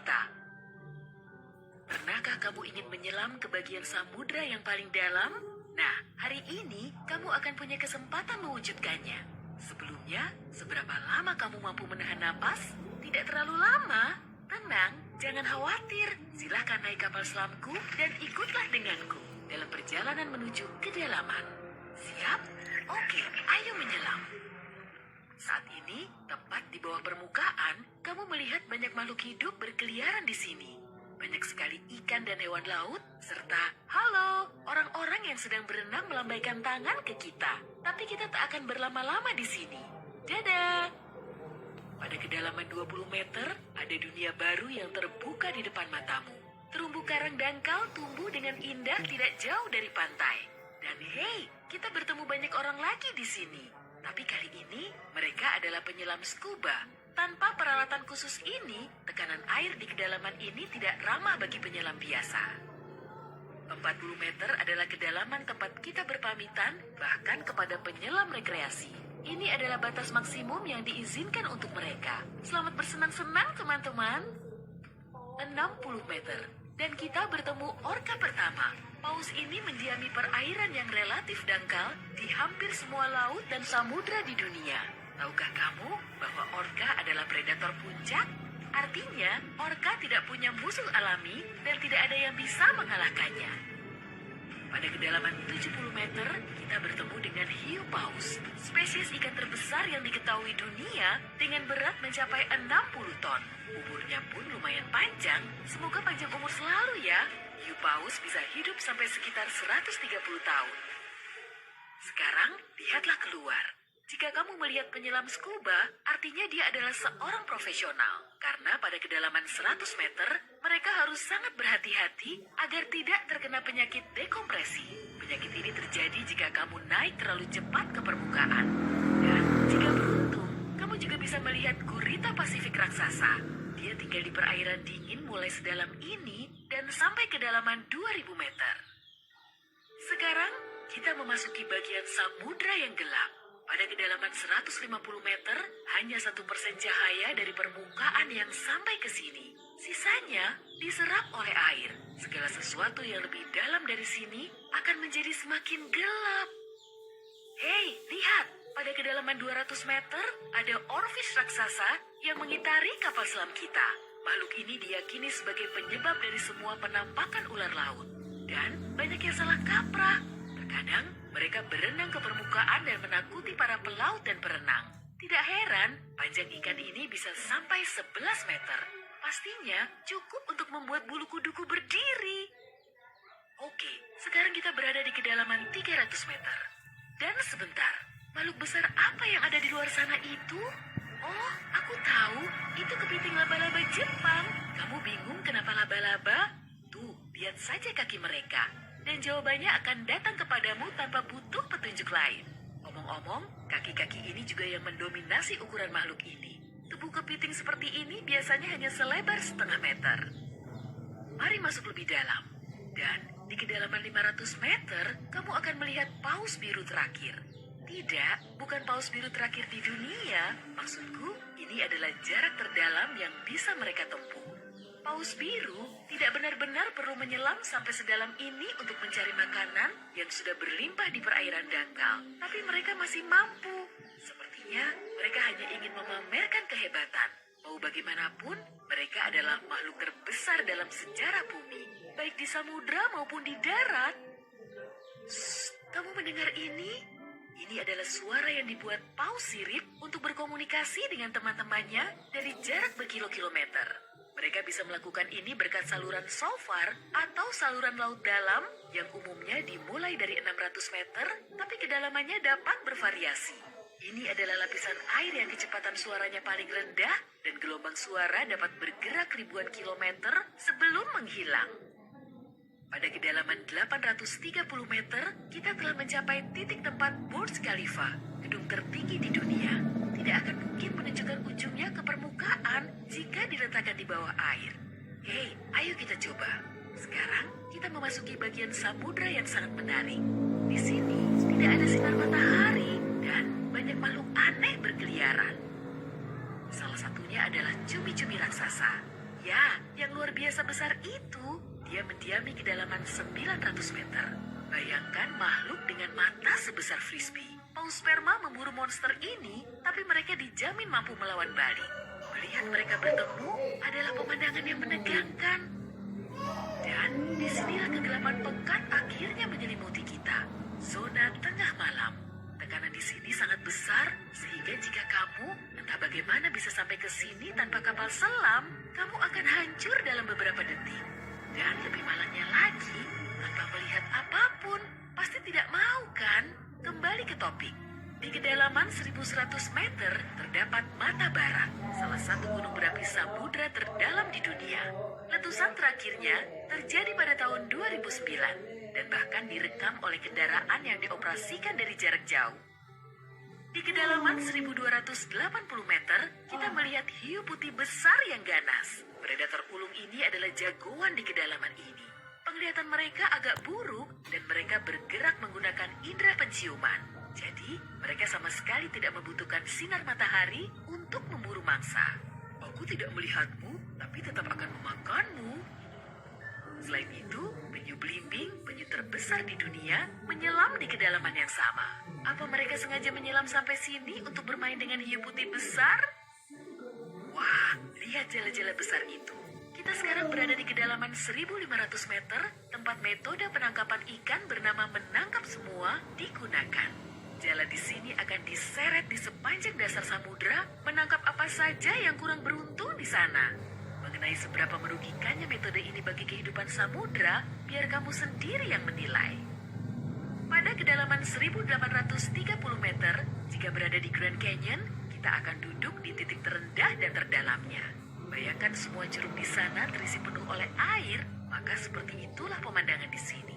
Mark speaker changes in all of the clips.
Speaker 1: kita. Pernahkah kamu ingin menyelam ke bagian samudra yang paling dalam? Nah, hari ini kamu akan punya kesempatan mewujudkannya. Sebelumnya, seberapa lama kamu mampu menahan napas? Tidak terlalu lama. Tenang, jangan khawatir. Silahkan naik kapal selamku dan ikutlah denganku dalam perjalanan menuju kedalaman. Siap? Oke, ayo menyelam. Saat ini, tepat di bawah permukaan, kamu melihat banyak makhluk hidup berkeliaran di sini. Banyak sekali ikan dan hewan laut, serta halo, orang-orang yang sedang berenang melambaikan tangan ke kita. Tapi kita tak akan berlama-lama di sini. Dadah! Pada kedalaman 20 meter, ada dunia baru yang terbuka di depan matamu. Terumbu karang dangkal tumbuh dengan indah tidak jauh dari pantai. Dan hei, kita bertemu banyak orang lagi di sini. Tapi kali ini, mereka adalah penyelam scuba. Tanpa peralatan khusus ini, tekanan air di kedalaman ini tidak ramah bagi penyelam biasa. 40 meter adalah kedalaman tempat kita berpamitan, bahkan kepada penyelam rekreasi. Ini adalah batas maksimum yang diizinkan untuk mereka. Selamat bersenang-senang, teman-teman. 60 meter. Dan kita bertemu orka pertama. Paus ini mendiami perairan yang relatif dangkal di hampir semua laut dan samudra di dunia. Tahukah kamu bahwa orka adalah predator puncak? Artinya, orka tidak punya musuh alami dan tidak ada yang bisa mengalahkannya. Pada kedalaman 70 meter, kita bertemu dengan hiu paus, spesies ikan terbesar yang diketahui dunia dengan berat mencapai 60 ton. Umurnya pun lumayan panjang, semoga panjang umur selalu ya. Hiu paus bisa hidup sampai sekitar 130 tahun. Sekarang, lihatlah keluar. Jika kamu melihat penyelam scuba, artinya dia adalah seorang profesional. Karena pada kedalaman 100 meter, mereka harus sangat berhati-hati agar tidak terkena penyakit dekompresi. Penyakit ini terjadi jika kamu naik terlalu cepat ke permukaan. Dan jika beruntung, kamu juga bisa melihat gurita Pasifik raksasa. Dia tinggal di perairan dingin mulai sedalam ini dan sampai kedalaman 2000 meter. Sekarang, kita memasuki bagian samudra yang gelap. Pada kedalaman 150 meter, hanya 1% cahaya dari permukaan yang sampai ke sini. Sisanya diserap oleh air. Segala sesuatu yang lebih dalam dari sini akan menjadi semakin gelap. Hei, lihat! Pada kedalaman 200 meter, ada orfish raksasa yang mengitari kapal selam kita. Makhluk ini diyakini sebagai penyebab dari semua penampakan ular laut. Dan banyak yang salah kaprah. Terkadang, mereka berenang ke permukaan dan menakuti para pelaut dan perenang. Tidak heran, panjang ikan ini bisa sampai 11 meter. Pastinya cukup untuk membuat bulu kuduku berdiri. Oke, sekarang kita berada di kedalaman 300 meter. Dan sebentar, makhluk besar apa yang ada di luar sana itu? Oh, aku tahu, itu kepiting laba-laba Jepang. Kamu bingung kenapa laba-laba? Tuh, lihat saja kaki mereka. Dan jawabannya akan datang kepadamu tanpa butuh petunjuk lain. Omong-omong, kaki-kaki ini juga yang mendominasi ukuran makhluk ini. Tubuh kepiting seperti ini biasanya hanya selebar setengah meter. Mari masuk lebih dalam. Dan di kedalaman 500 meter, kamu akan melihat paus biru terakhir. Tidak, bukan paus biru terakhir di dunia. Maksudku, ini adalah jarak terdalam yang bisa mereka tempuh. Paus biru tidak benar-benar perlu menyelam sampai sedalam ini untuk mencari makanan yang sudah berlimpah di perairan dangkal. Tapi mereka masih mampu. Sepertinya mereka hanya ingin memamerkan kehebatan. Mau bagaimanapun, mereka adalah makhluk terbesar dalam sejarah bumi. Baik di samudra maupun di darat. Shh, kamu mendengar ini? Ini adalah suara yang dibuat paus sirip untuk berkomunikasi dengan teman-temannya dari jarak berkilo-kilometer. Mereka bisa melakukan ini berkat saluran shofar atau saluran laut dalam yang umumnya dimulai dari 600 meter, tapi kedalamannya dapat bervariasi. Ini adalah lapisan air yang kecepatan suaranya paling rendah dan gelombang suara dapat bergerak ribuan kilometer sebelum menghilang. Pada kedalaman 830 meter, kita telah mencapai titik tempat Burj Khalifa, gedung tertinggi di dunia. Tidak akan mungkin menunjukkan ujungnya ke permukaan jika diletakkan di bawah air. Hei, ayo kita coba. Sekarang kita memasuki bagian samudra yang sangat menarik. Di sini tidak ada sinar matahari dan banyak makhluk aneh berkeliaran. Salah satunya adalah cumi-cumi raksasa. Ya, yang luar biasa besar itu, dia mendiami kedalaman 900 meter. Bayangkan makhluk dengan mata sebesar frisbee. Paus sperma memburu monster ini, tapi mereka dijamin mampu melawan balik. Melihat mereka bertemu adalah pemandangan yang menegangkan. Dan disinilah kegelapan pekat akhirnya menyelimuti kita. Zona tengah malam. Tekanan di sini sangat besar, sehingga jika kamu entah bagaimana bisa sampai ke sini tanpa kapal selam, kamu akan hancur dalam beberapa detik. Dan lebih malangnya lagi, tanpa melihat apapun, pasti tidak mau kan? Kembali ke topik. Di kedalaman 1100 meter terdapat Mata Barat, salah satu gunung berapi samudra terdalam di dunia. Letusan terakhirnya terjadi pada tahun 2009 dan bahkan direkam oleh kendaraan yang dioperasikan dari jarak jauh. Di kedalaman 1280 meter, kita melihat hiu putih besar yang ganas. Predator ulung ini adalah jagoan di kedalaman ini. Penglihatan mereka agak buruk dan mereka bergerak menggunakan indera penciuman. Jadi, mereka sama sekali tidak membutuhkan sinar matahari untuk memburu mangsa. Aku tidak melihatmu, tapi tetap akan memakanmu. Selain itu, penyu belimbing, penyu terbesar di dunia, menyelam di kedalaman yang sama. Apa mereka sengaja menyelam sampai sini untuk bermain dengan hiu putih besar? Wah, lihat jala-jala besar itu. Kita sekarang berada di kedalaman 1500 meter, tempat metode penangkapan ikan bernama menangkap semua digunakan. Jala di sini akan diseret di sepanjang dasar samudra, menangkap apa saja yang kurang beruntung di sana. Mengenai seberapa merugikannya metode ini bagi kehidupan samudra, biar kamu sendiri yang menilai. Pada kedalaman 1830 meter, jika berada di Grand Canyon, kita akan duduk di titik terendah dan terdalamnya. Bayangkan semua curug di sana terisi penuh oleh air, maka seperti itulah pemandangan di sini.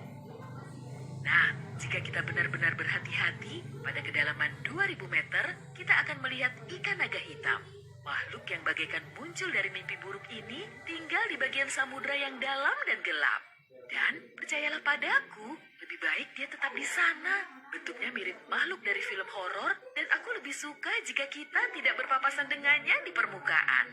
Speaker 1: Nah, jika kita benar-benar berhati-hati, pada kedalaman 2000 meter, kita akan melihat ikan naga hitam. Makhluk yang bagaikan muncul dari mimpi buruk ini tinggal di bagian samudra yang dalam dan gelap. Dan percayalah padaku, lebih baik dia tetap di sana. Bentuknya mirip makhluk dari film horor dan aku lebih suka jika kita tidak berpapasan dengannya di permukaan.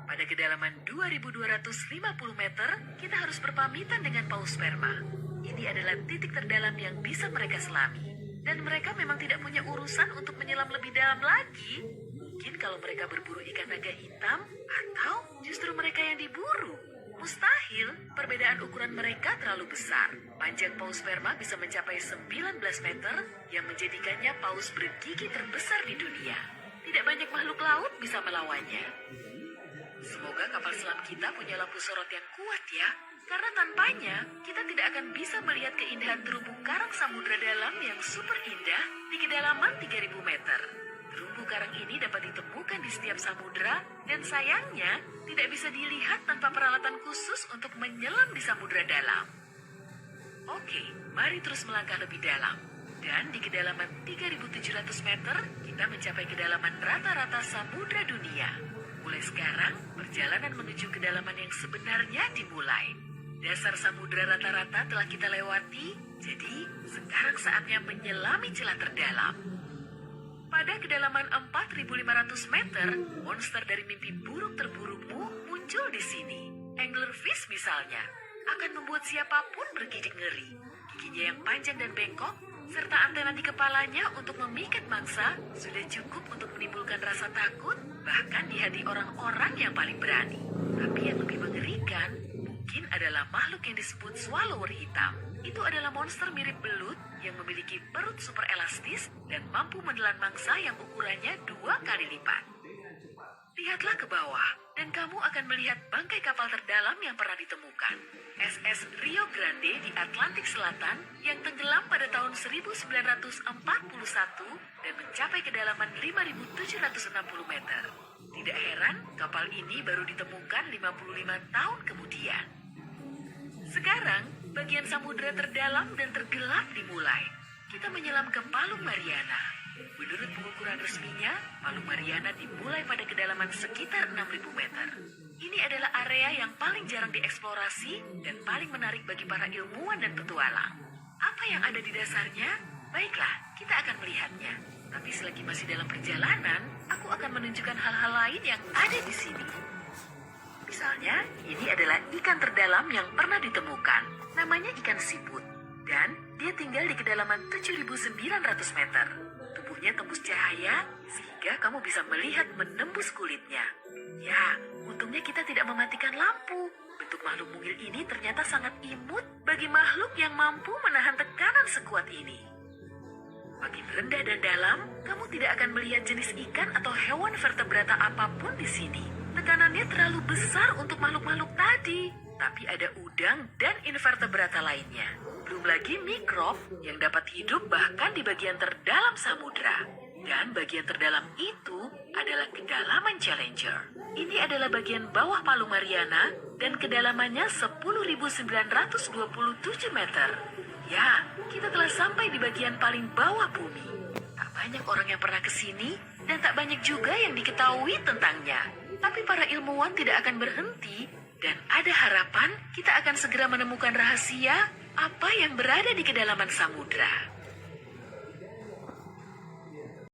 Speaker 1: Pada kedalaman 2250 meter, kita harus berpamitan dengan paus sperma. Ini adalah titik terdalam yang bisa mereka selami. Dan mereka memang tidak punya urusan untuk menyelam lebih dalam lagi. Mungkin kalau mereka berburu ikan naga hitam, atau justru mereka yang diburu. Mustahil, perbedaan ukuran mereka terlalu besar. Panjang paus sperma bisa mencapai 19 meter, yang menjadikannya paus bergigi terbesar di dunia. Tidak banyak makhluk laut bisa melawannya. Semoga kapal selam kita punya lampu sorot yang kuat ya. Karena tanpanya, kita tidak akan bisa melihat keindahan terumbu karang samudra dalam yang super indah di kedalaman 3000 meter. Terumbu karang ini dapat ditemukan di setiap samudra dan sayangnya tidak bisa dilihat tanpa peralatan khusus untuk menyelam di samudra dalam. Oke, mari terus melangkah lebih dalam. Dan di kedalaman 3700 meter, kita mencapai kedalaman rata-rata samudra dunia. Mulai sekarang, perjalanan menuju kedalaman yang sebenarnya dimulai. Dasar samudra rata-rata telah kita lewati, jadi sekarang saatnya menyelami celah terdalam. Pada kedalaman 4.500 meter, monster dari mimpi buruk terburukmu muncul di sini. Anglerfish misalnya, akan membuat siapapun bergidik ngeri. Giginya yang panjang dan bengkok, serta antena di kepalanya untuk memikat mangsa, sudah cukup untuk menimbulkan rasa takut, bahkan di hati orang-orang yang paling berani. Tapi yang lebih mengerikan, mungkin adalah makhluk yang disebut swallower hitam. Itu adalah monster mirip belut yang memiliki perut super elastis dan mampu menelan mangsa yang ukurannya 2 kali lipat. Lihatlah ke bawah, dan kamu akan melihat bangkai kapal terdalam yang pernah ditemukan. SS Rio Grande di Atlantik Selatan yang tenggelam pada tahun 1941 dan mencapai kedalaman 5.760 meter. Tidak heran, kapal ini baru ditemukan 55 tahun kemudian. Sekarang, bagian samudera terdalam dan tergelap dimulai. Kita menyelam ke Palung Mariana. Menurut pengukuran resminya, Palung Mariana dimulai pada kedalaman sekitar 6.000 meter. Ini adalah area yang paling jarang dieksplorasi dan paling menarik bagi para ilmuwan dan petualang. Apa yang ada di dasarnya? Baiklah, kita akan melihatnya. Tapi selagi masih dalam perjalanan, aku akan menunjukkan hal-hal lain yang ada di sini. Misalnya, ini adalah ikan terdalam yang pernah ditemukan. Namanya ikan siput. Dan dia tinggal di kedalaman 7.900 meter. Tubuhnya tembus cahaya sehingga kamu bisa melihat menembus kulitnya. Ya, untungnya kita tidak mematikan lampu. Bentuk makhluk mungil ini ternyata sangat imut bagi makhluk yang mampu menahan tekanan sekuat ini. Makin rendah dan dalam, kamu tidak akan melihat jenis ikan atau hewan vertebrata apapun di sini. Tekanannya terlalu besar untuk makhluk-makhluk tadi. Tapi ada udang dan invertebrata lainnya. Belum lagi mikrob yang dapat hidup bahkan di bagian terdalam samudra. Dan bagian terdalam itu adalah kedalaman Challenger. Ini adalah bagian bawah Palu Mariana dan kedalamannya 10.927 meter. Ya, kita telah sampai di bagian paling bawah bumi. Tak banyak orang yang pernah ke sini dan tak banyak juga yang diketahui tentangnya. Tapi para ilmuwan tidak akan berhenti dan ada harapan kita akan segera menemukan rahasia apa yang berada di kedalaman samudra.